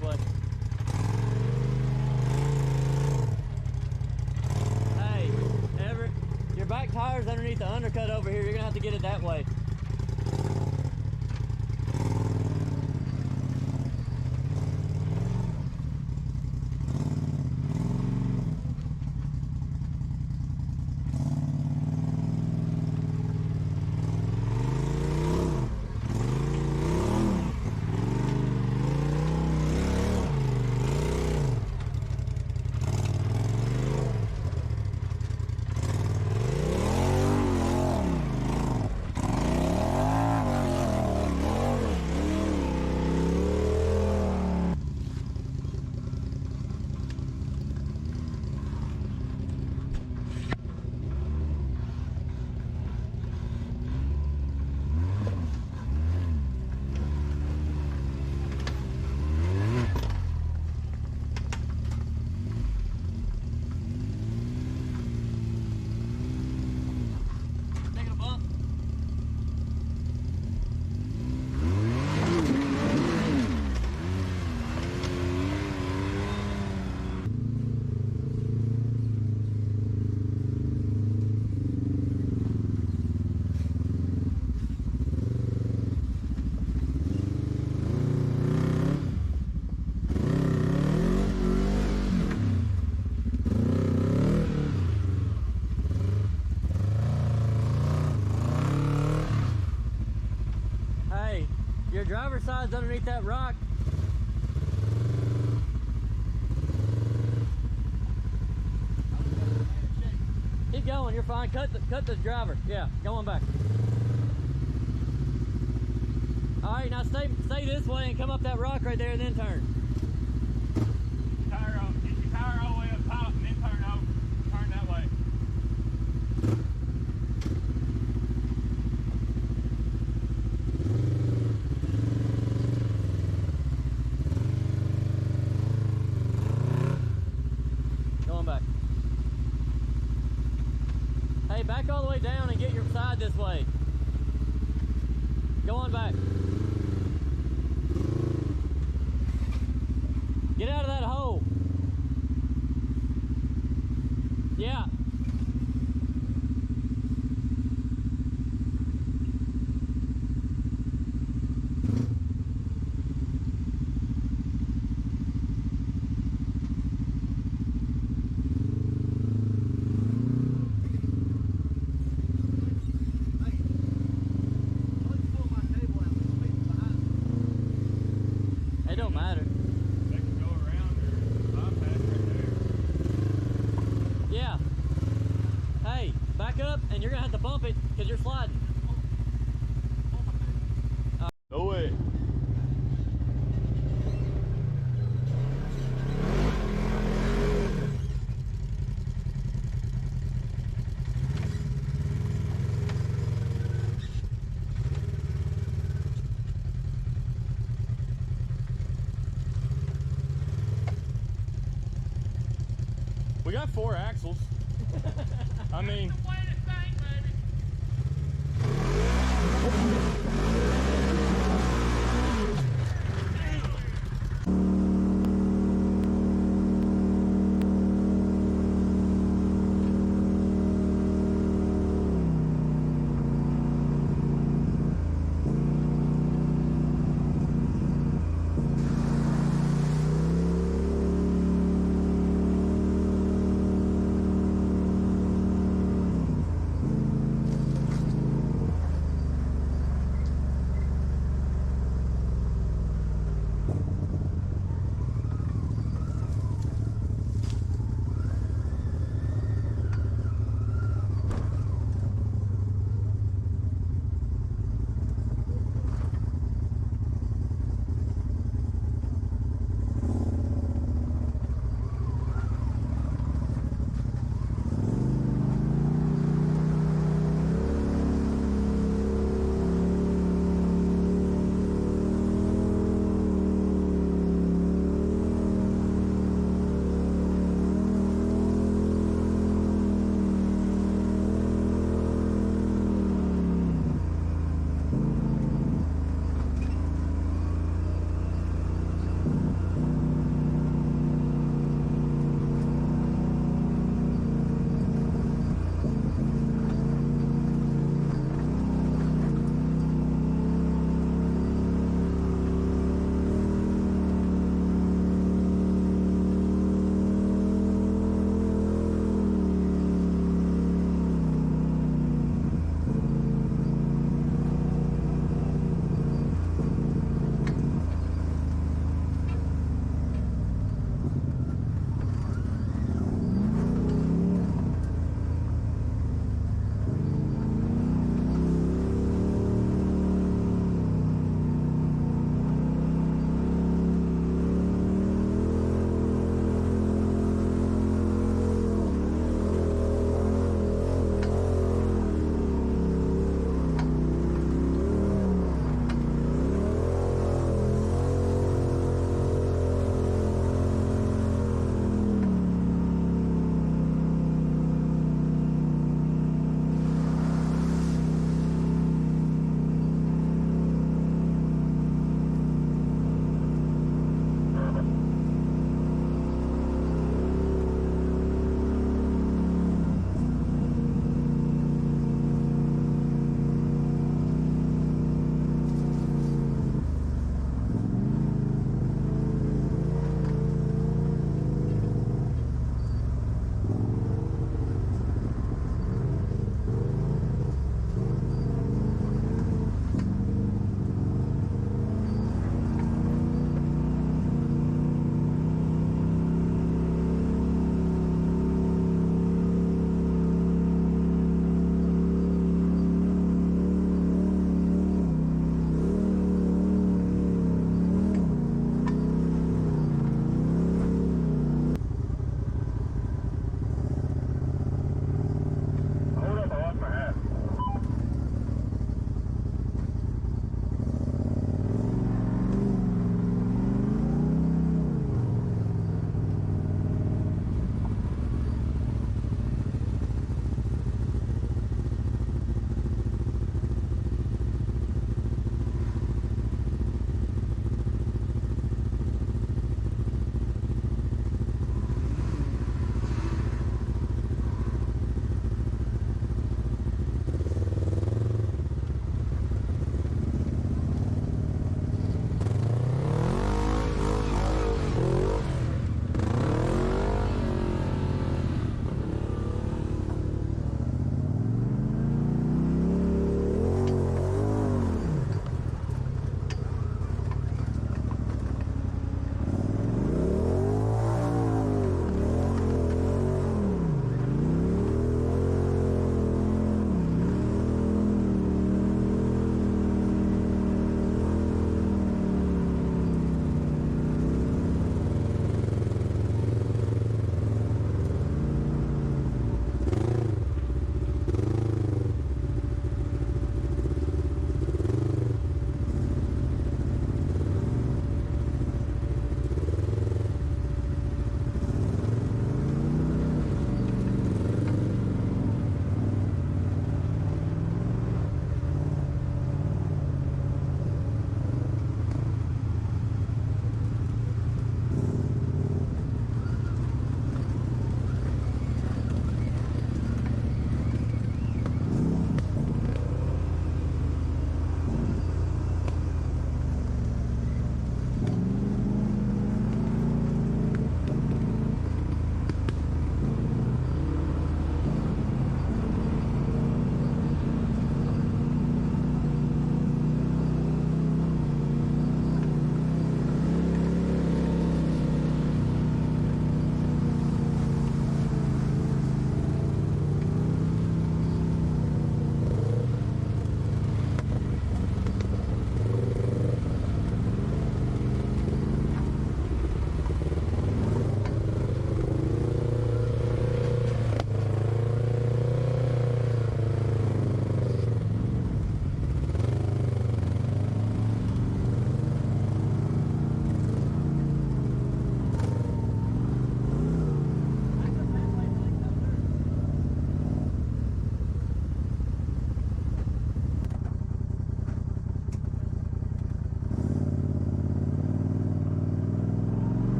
this way. Hey, your back tire's underneath the undercut over here. You're gonna have to get it that way. Your driver's side's underneath that rock. Keep going, you're fine. Cut the driver. Yeah, go on back. All right, now stay this way and come up that rock right there and then turn. Get your tire all the way up top and then turn that way. Hey, back all the way down and get your side this way. Go on back. Get out of that hole. Yeah. It don't matter. They can go around or bypass right there. Yeah. Hey, back up and you're gonna have to bump it because you're sliding. No way. We got 4 axles. I mean,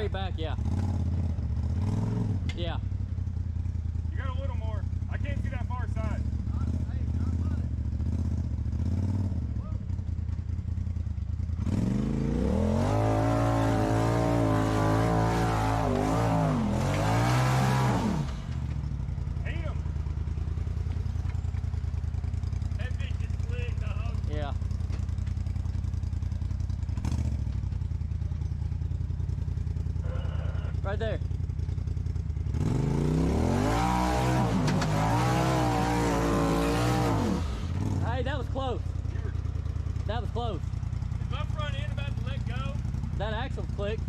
straight back, yeah. Yeah. You got a little more. I can't see that far side. Yeah. Right there. Hey, that was close. That was close. Is my front end about to let go? That axle clicked.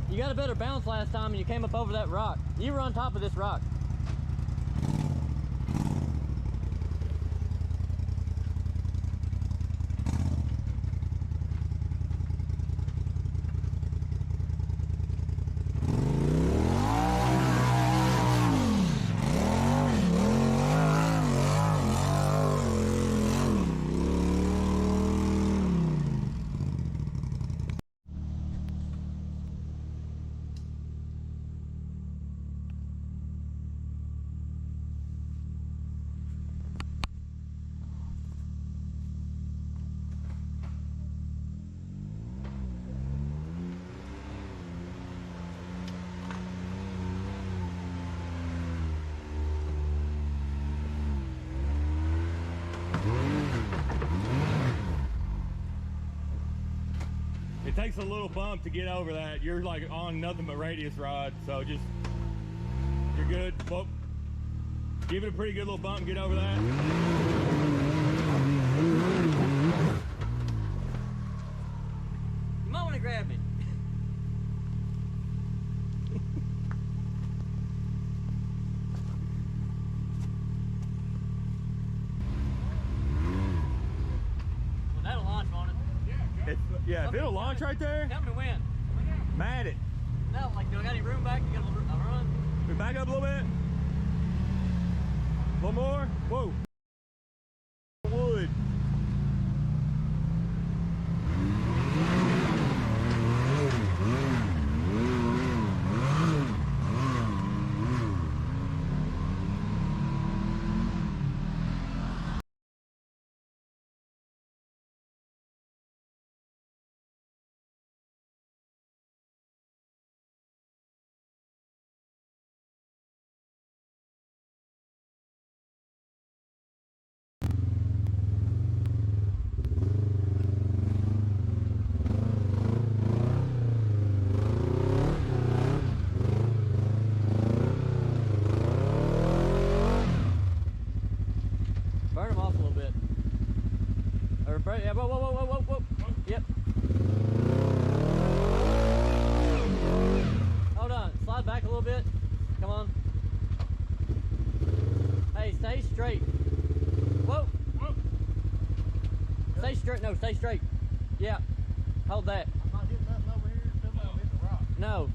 You got a better bounce last time and you came up over that rock. You were on top of this rock. It takes a little bump to get over that. You're like on nothing but radius rod, so just, you're good. Well, give it a pretty good little bump and get over that. You might want to grab me. Well, that'll launch on it. Yeah, if it'll launch right there, Tell me to win. mad it. No, like, do I got any room back? You got a run? We back up a little bit. A little more. Whoa. Wood. Burn them off a little bit. Or burn, yeah, whoa, whoa, whoa, whoa, whoa, whoa. Yep. Hold on, slide back a little bit. Come on. Hey, stay straight. Whoa. Whoa. Stay straight, no, stay straight. Yeah, hold that. I'm not hitting nothing over here, still not hitting the rock. No.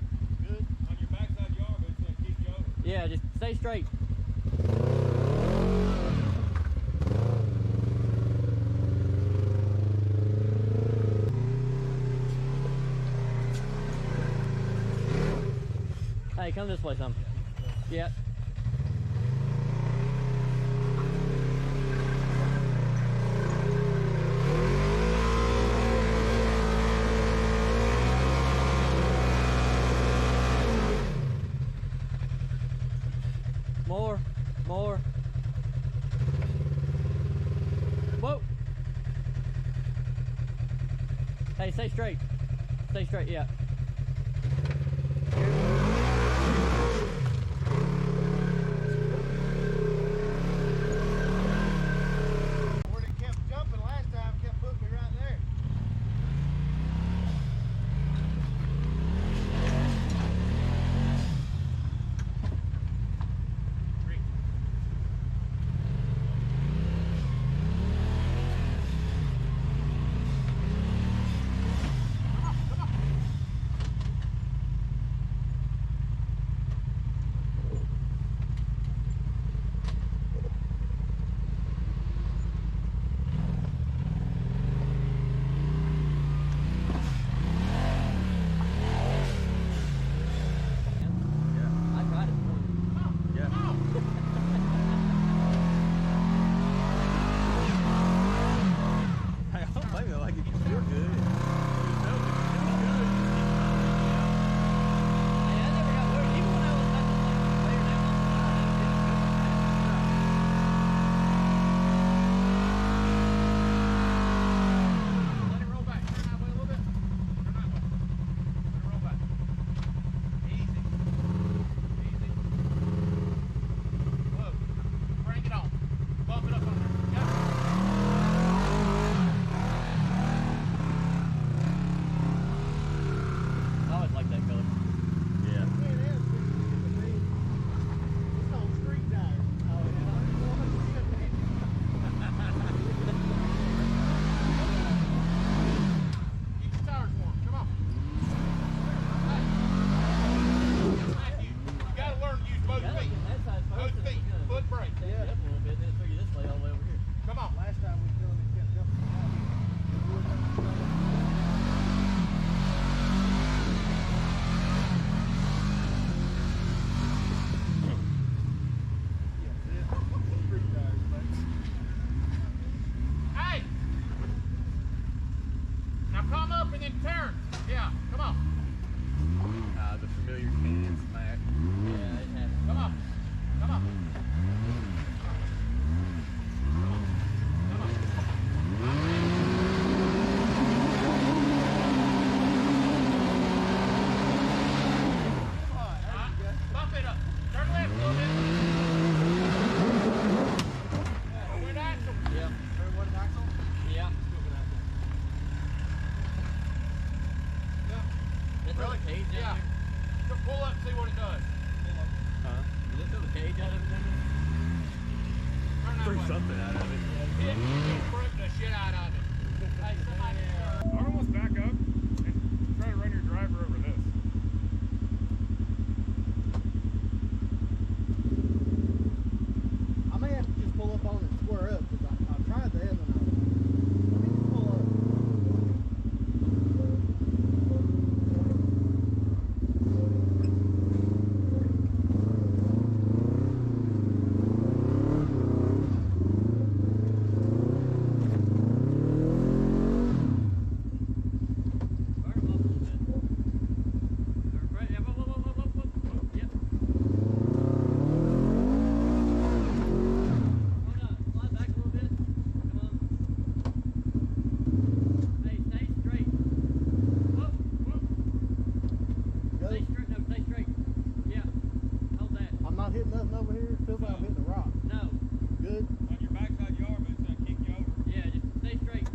Good. On your backside yard, but it's gonna keep you over. Yeah, just stay straight. Hey, come this way some. Yeah. More. Whoa. Hey, stay straight. Stay straight, yeah. Where it kept jumping last time, kept putting me right there. Yeah. Just pull up and see what it does. Huh? Will it fill the cage out of it? Turn that Threw way. something out of it. It fruit the shit out of it. Hey, somebody. I'd almost back up and try to run your driver over this. I may have to just pull up on it and square up because I tried that and let me just pull up. Burn 'em off a little bit. Right, yeah, whoa. Yep. Hold on, slide back a little bit. Come on. Hey, stay straight. Whoa. Go. Stay straight. No, stay straight. Yeah. Hold that. I'm not hitting nothing over here. It feels like I'm hitting a rock. No. Good. On your backside you are, but it's going to kick you over. Yeah, just stay straight.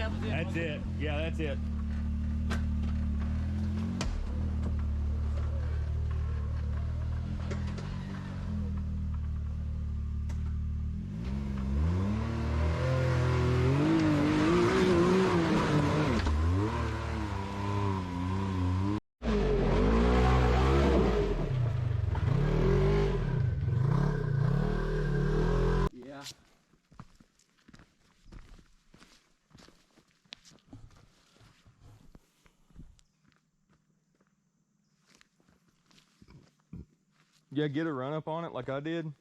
that was it. That's it. Yeah, that's it. Yeah. Yeah, get a run up on it like I did.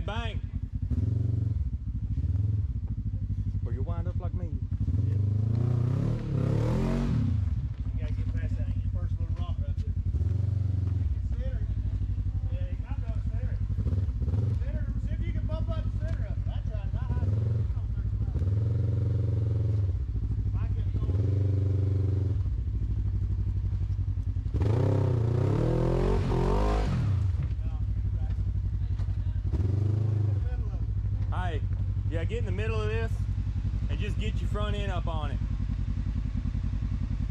that bank. Or you'll wind up like me. You gotta get past that first little rock right there. Center. Yeah, you might be able to center it. Center, see if you can bump up the center of it. I tried, not high. If I kept going. Hey, yeah, get in the middle of this and just get your front end up on it.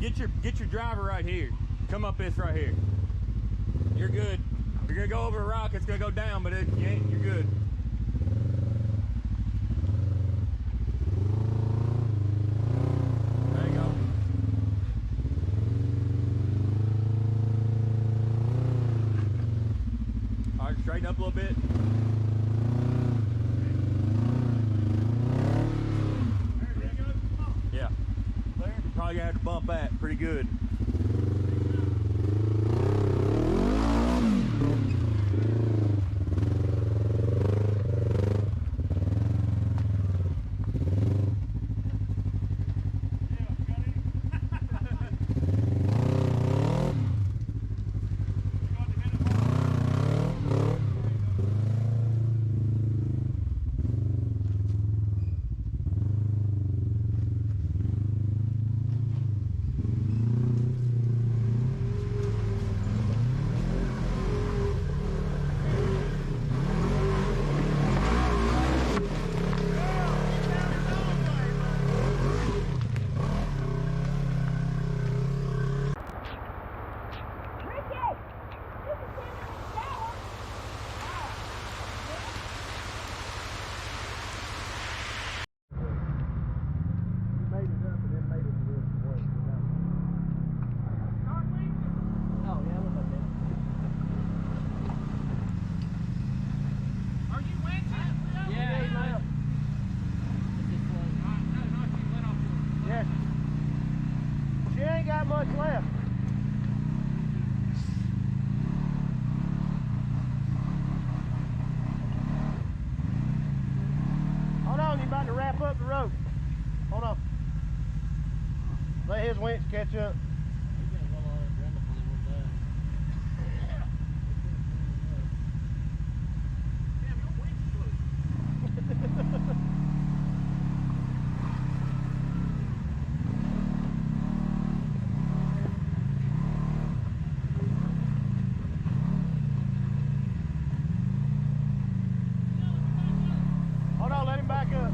Get your driver right here. Come up this right here. You're good. You're gonna go over a rock, it's gonna go down, but you're good. There you go. All right, straighten up a little bit. Yeah. Probably gonna have to bump that pretty good. Oh, yeah, look like that. Are you winching? Yeah, he left. Yes. She ain't got much left. Hold on, you about to wrap up the rope. Hold on. Let his winch catch up. Hold on, let him back up.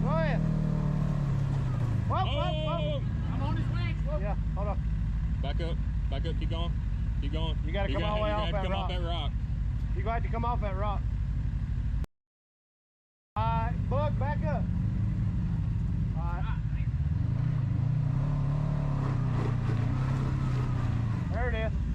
Go ahead. Whoa, whoa, whoa. I'm on his winch. Whoa. Yeah, hold on. Back up, keep going. Keep going. You gotta come all the way off that come rock. off that rock. You're going to have to come off that rock. Alright, Buck, back up. Alright. There it is.